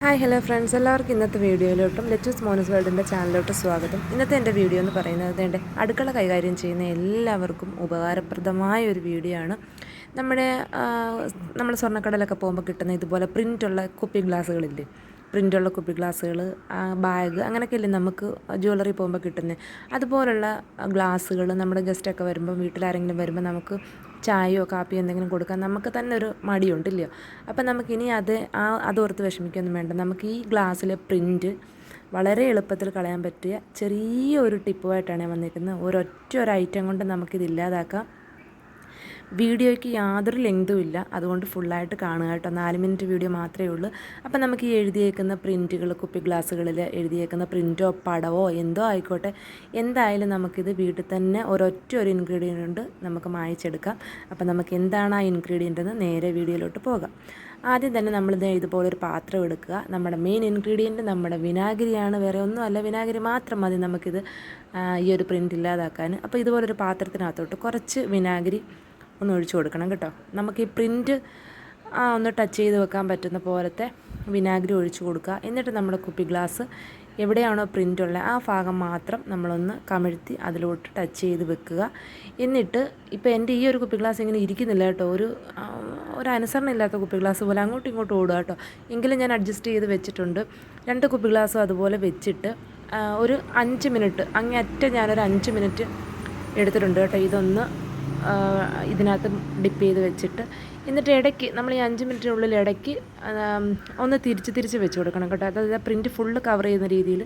Hi hello friends, എല്ലാവർക്കും ഇന്നത്തെ വീഡിയോയിലോട്ടും let's മോനസ് വേൾഡിൻ്റെ ചാനലിലോട്ട് സ്വാഗതം. ഇന്നത്തെ എൻ്റെ വീഡിയോ എന്ന് പറയുന്നത് എൻ്റെ അടുക്കള കൈകാര്യം ചെയ്യുന്ന എല്ലാവർക്കും ഉപകാരപ്രദമായ ഒരു വീഡിയോ ആണ്. നമ്മൾ സ്വർണ്ണക്കടലൊക്കെ പോകുമ്പോൾ കിട്ടുന്ന ഇതുപോലെ പ്രിൻ്റുള്ള കുപ്പി ഗ്ലാസ്സുകളില്ലേ, പ്രിൻ്റുള്ള കുപ്പി ഗ്ലാസ്സുകൾ, ബാഗ്, അങ്ങനെയൊക്കെയല്ലേ നമുക്ക് ജ്വല്ലറി പോകുമ്പോൾ കിട്ടുന്നത്. അതുപോലുള്ള ഗ്ലാസ്സുകൾ നമ്മുടെ ഗസ്റ്റൊക്കെ വരുമ്പോൾ, വീട്ടിലാരെങ്കിലും വരുമ്പോൾ നമുക്ക് ചായയോ കാപ്പിയോ എന്തെങ്കിലും കൊടുക്കാൻ നമുക്ക് തന്നെ ഒരു മടിയുണ്ടല്ലോ. അപ്പം നമുക്കിനി അതോർത്ത് വിഷമിക്കൊന്നും വേണ്ട. നമുക്ക് ഈ ഗ്ലാസ്സിലെ പ്രിൻ്റ് വളരെ എളുപ്പത്തിൽ കളയാൻ പറ്റിയ ചെറിയൊരു ടിപ്പുമായിട്ടാണ് ഞാൻ വന്നിരിക്കുന്നത്. ഒരു ഐറ്റം കൊണ്ട് നമുക്കിത് ഇല്ലാതാക്കാം. വീഡിയോയ്ക്ക് യാതൊരു ലെങ്തും ഇല്ല, അതുകൊണ്ട് ഫുള്ളായിട്ട് കാണുക കേട്ടോ. 4 മിനിറ്റ് വീഡിയോ മാത്രമേ ഉള്ളൂ. അപ്പം നമുക്ക് ഈ എഴുതിയേക്കുന്ന പ്രിൻറ്റുകൾ, കുപ്പി ഗ്ലാസ്സുകളിൽ എഴുതിയേക്കുന്ന പ്രിൻറ്റോ പടവോ എന്തോ ആയിക്കോട്ടെ, എന്തായാലും നമുക്കിത് വീട്ടിൽ തന്നെ ഒരു ഇൻഗ്രീഡിയൻ്റ് നമുക്ക് മായിച്ചെടുക്കാം. അപ്പം നമുക്ക് എന്താണ് ആ ഇൻഗ്രീഡിയൻ്റ് എന്ന് നേരെ വീഡിയോയിലോട്ട് പോകാം. ആദ്യം തന്നെ നമ്മളിത് ഇതുപോലൊരു പാത്രം എടുക്കുക. നമ്മുടെ മെയിൻ ഇൻഗ്രീഡിയൻറ്റ് നമ്മുടെ വിനാഗിരിയാണ്, വേറെ ഒന്നുമല്ല, വിനാഗിരി മാത്രം മതി നമുക്കിത് ഈ ഒരു പ്രിൻ്റ് ഇല്ലാതാക്കാൻ. അപ്പോൾ ഇതുപോലൊരു പാത്രത്തിനകത്തോട്ട് കുറച്ച് വിനാഗിരി ഒന്ന് ഒഴിച്ചു കൊടുക്കണം കേട്ടോ. നമുക്ക് ഈ പ്രിൻ്റ് ഒന്ന് ടച്ച് ചെയ്ത് വെക്കാൻ പറ്റുന്ന പോലത്തെ വിനാഗിരി ഒഴിച്ചു കൊടുക്കുക. എന്നിട്ട് നമ്മുടെ കുപ്പി ഗ്ലാസ് എവിടെയാണോ പ്രിൻ്റുള്ള ആ ഭാഗം മാത്രം നമ്മളൊന്ന് കമിഴ്ത്തി അതിലോട്ട് ടച്ച് ചെയ്ത് വെക്കുക. എന്നിട്ട് ഇപ്പോൾ എൻ്റെ ഈ ഒരു കുപ്പി ഗ്ലാസ് ഇങ്ങനെ ഇരിക്കുന്നില്ല കേട്ടോ, ഒരു അനുസരണം ഇല്ലാത്ത കുപ്പി ഗ്ലാസ് പോലെ അങ്ങോട്ടും ഇങ്ങോട്ടും ഓടുക കേട്ടോ. എങ്കിലും ഞാൻ അഡ്ജസ്റ്റ് ചെയ്ത് വെച്ചിട്ടുണ്ട്. 2 കുപ്പി ഗ്ലാസ്സും അതുപോലെ വെച്ചിട്ട് ഒരു 5 മിനിറ്റ്, അങ്ങേയറ്റം ഞാനൊരു 5 മിനിറ്റ് എടുത്തിട്ടുണ്ട് കേട്ടോ. ഇതൊന്ന് ഇതിനകത്ത് ഡിപ്പ് ചെയ്ത് വെച്ചിട്ട്, എന്നിട്ട് ഇടയ്ക്ക് നമ്മൾ ഈ 5 മിനിറ്റിനുള്ളിൽ ഇടയ്ക്ക് ഒന്ന് തിരിച്ച് വെച്ച് കൊടുക്കണം കേട്ടോ. അതായത് പ്രിൻറ്റ് ഫുള്ള് കവർ ചെയ്യുന്ന രീതിയിൽ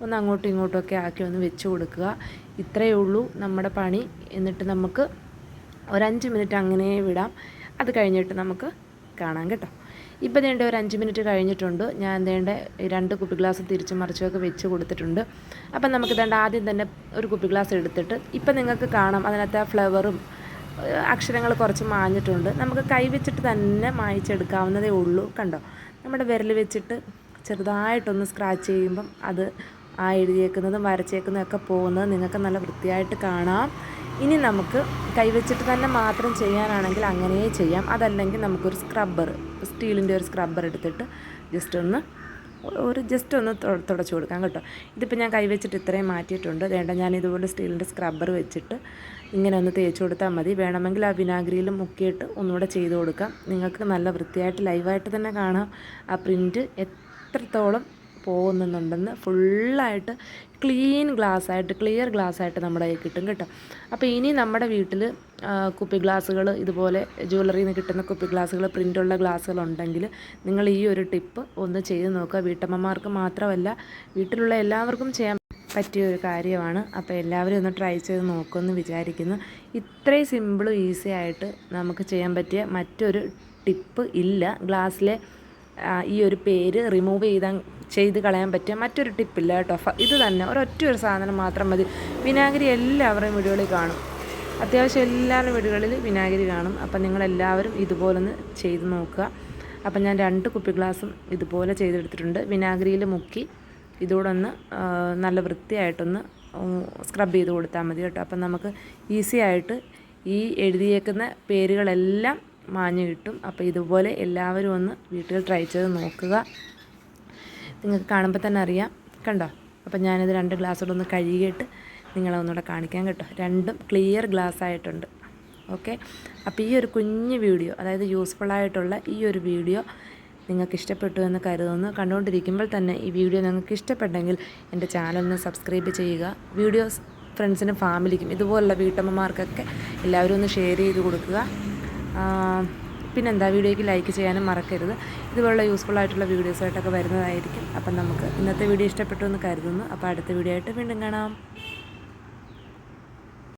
ഒന്ന് അങ്ങോട്ടും ഇങ്ങോട്ടുമൊക്കെ ആക്കി ഒന്ന് വെച്ച് കൊടുക്കുക. ഇത്രയേ ഉള്ളൂ നമ്മുടെ പണി. എന്നിട്ട് നമുക്ക് ഒരു 5 മിനിറ്റ് അങ്ങനെ വിടാം. അത് കഴിഞ്ഞിട്ട് നമുക്ക് കാണാം കേട്ടോ. ഇപ്പോൾ വേണ്ട ഒരു 5 മിനിറ്റ് കഴിഞ്ഞിട്ടുണ്ട്. ഞാൻ വേണ്ട 2 കുപ്പി ഗ്ലാസ് തിരിച്ചും മറിച്ചുമൊക്കെ വെച്ച് കൊടുത്തിട്ടുണ്ട്. അപ്പം നമുക്ക് വേണ്ട ആദ്യം തന്നെ ഒരു കുപ്പി ഗ്ലാസ് എടുത്തിട്ട്, ഇപ്പം നിങ്ങൾക്ക് കാണാം അതിനകത്ത് ആ ഫ്ലവറും അക്ഷരങ്ങൾ കുറച്ച് മാഞ്ഞിട്ടുണ്ട്. നമുക്ക് കൈ വെച്ചിട്ട് തന്നെ മായ്ച്ചെടുക്കാവുന്നതേ ഉള്ളൂ. കണ്ടോ, നമ്മുടെ വിരൽ വെച്ചിട്ട് ചെറുതായിട്ടൊന്ന് സ്ക്രാച്ച് ചെയ്യുമ്പം അത് ആ എഴുതിയേക്കുന്നതും വരച്ചേക്കുന്നതൊക്കെ പോകുന്നത് നിങ്ങൾക്ക് നല്ല വൃത്തിയായിട്ട് കാണാം. ഇനി നമുക്ക് കൈവച്ചിട്ട് തന്നെ മാത്രം ചെയ്യാനാണെങ്കിൽ അങ്ങനെ ചെയ്യാം. അതല്ലെങ്കിൽ നമുക്കൊരു സ്ക്രബ്ബർ, സ്റ്റീലിൻ്റെ ഒരു സ്ക്രബ്ബർ എടുത്തിട്ട് ജസ്റ്റ് ഒന്ന് തുടച്ചു കൊടുക്കാം കേട്ടോ. ഇതിപ്പോൾ ഞാൻ കൈവച്ചിട്ട് ഇത്രയും മാറ്റിയിട്ടുണ്ട്. വേണ്ട, ഞാൻ ഇതുപോലെ സ്റ്റീലിൻ്റെ സ്ക്രബ്ബർ വെച്ചിട്ട് ഇങ്ങനെ ഒന്ന് തേച്ച് കൊടുത്താൽ മതി. വേണമെങ്കിൽ ആ വിനാഗിരിയിൽ മുക്കിയിട്ട് ഒന്നുകൂടെ ചെയ്ത് കൊടുക്കാം. നിങ്ങൾക്ക് നല്ല വൃത്തിയായിട്ട് ലൈവായിട്ട് തന്നെ കാണാം ആ പ്രിൻറ്റ് എത്രത്തോളം പോകുന്നുണ്ടെന്ന്. ഫുള്ളായിട്ട് ക്ലിയർ ഗ്ലാസ്സായിട്ട് നമ്മുടെ കയ്യിൽ കിട്ടും കേട്ടോ. അപ്പോൾ ഇനി നമ്മുടെ വീട്ടിൽ കുപ്പി ഗ്ലാസ്സുകൾ, ഇതുപോലെ ജ്വല്ലറിയിൽ നിന്ന് കിട്ടുന്ന കുപ്പി ഗ്ലാസ്സുകൾ, പ്രിൻ്റുള്ള ഗ്ലാസ്സുകളുണ്ടെങ്കിൽ നിങ്ങൾ ഈ ഒരു ടിപ്പ് ഒന്ന് ചെയ്ത് നോക്കുക. വീട്ടമ്മമാർക്ക് മാത്രമല്ല, വീട്ടിലുള്ള എല്ലാവർക്കും ചെയ്യാൻ പറ്റിയ ഒരു കാര്യമാണ്. അപ്പോൾ എല്ലാവരും ഒന്ന് ട്രൈ ചെയ്ത് നോക്കുമെന്ന് വിചാരിക്കുന്നു. ഇത്രയും സിമ്പിളും ഈസി ആയിട്ട് നമുക്ക് ചെയ്യാൻ പറ്റിയ മറ്റൊരു ടിപ്പ് ഇല്ല. ഗ്ലാസ്സിലെ ഈ ഒരു പേര് റിമൂവ് ചെയ്ത് കളയാൻ പറ്റിയ മറ്റൊരു ടിപ്പില്ല കേട്ടോ. ഇത് തന്നെ ഒരു സാധനം മാത്രം മതി. വിനാഗിരി എല്ലാവരുടെയും വീടുകളിൽ കാണും, അത്യാവശ്യം എല്ലാവരുടെ വീടുകളിൽ വിനാഗിരി കാണും. അപ്പം നിങ്ങളെല്ലാവരും ഇതുപോലൊന്ന് ചെയ്ത് നോക്കുക. അപ്പം ഞാൻ 2 കുപ്പി ഗ്ലാസും ഇതുപോലെ ചെയ്തെടുത്തിട്ടുണ്ട്. വിനാഗിരിയിൽ മുക്കി ഇതുകൂടെ ഒന്ന് നല്ല വൃത്തിയായിട്ടൊന്ന് സ്ക്രബ് ചെയ്ത് കൊടുത്താൽ മതി കേട്ടോ. അപ്പം നമുക്ക് ഈസി ആയിട്ട് ഈ എഴുതിയേക്കുന്ന പേരുകളെല്ലാം മാഞ്ഞു കിട്ടും. അപ്പോൾ ഇതുപോലെ എല്ലാവരും ഒന്ന് വീട്ടിൽ ട്രൈ ചെയ്ത് നോക്കുക. നിങ്ങൾക്ക് കാണുമ്പോൾ തന്നെ അറിയാം, കണ്ടോ. അപ്പം ഞാനിത് 2 ഗ്ലാസ്സോടെ ഒന്ന് കഴുകിയിട്ട് നിങ്ങളെ ഒന്നുകൂടെ കാണിക്കാം കേട്ടോ. 2ഉം ക്ലിയർ ഗ്ലാസ് ആയിട്ടുണ്ട്. ഓക്കെ, അപ്പോൾ ഈ ഒരു കുഞ്ഞ് വീഡിയോ, അതായത് യൂസ്ഫുള്ളായിട്ടുള്ള ഈ ഒരു വീഡിയോ നിങ്ങൾക്ക് ഇഷ്ടപ്പെട്ടു എന്ന് കരുതുന്നു. കണ്ടുകൊണ്ടിരിക്കുമ്പോൾ തന്നെ ഈ വീഡിയോ നിങ്ങൾക്ക് ഇഷ്ടപ്പെട്ടെങ്കിൽ എൻ്റെ ചാനലിന് സബ്സ്ക്രൈബ് ചെയ്യുക. വീഡിയോസ് ഫ്രണ്ട്സിനും ഫാമിലിക്കും ഇതുപോലുള്ള വീട്ടമ്മമാർക്കൊക്കെ എല്ലാവരും ഒന്ന് ഷെയർ ചെയ്ത് കൊടുക്കുക. പിന്നെന്താ, വീഡിയോയ്ക്ക് ലൈക്ക് ചെയ്യാനും മറക്കരുത്. ഇതുപോലുള്ള യൂസ്ഫുള്ളായിട്ടുള്ള വീഡിയോസായിട്ടൊക്കെ വരുന്നതായിരിക്കും. അപ്പം നമുക്ക് ഇന്നത്തെ വീഡിയോ ഇഷ്ടപ്പെട്ടു എന്ന് കരുതുന്നു. അപ്പോൾ അടുത്ത വീഡിയോ ആയിട്ട് വീണ്ടും കാണാം.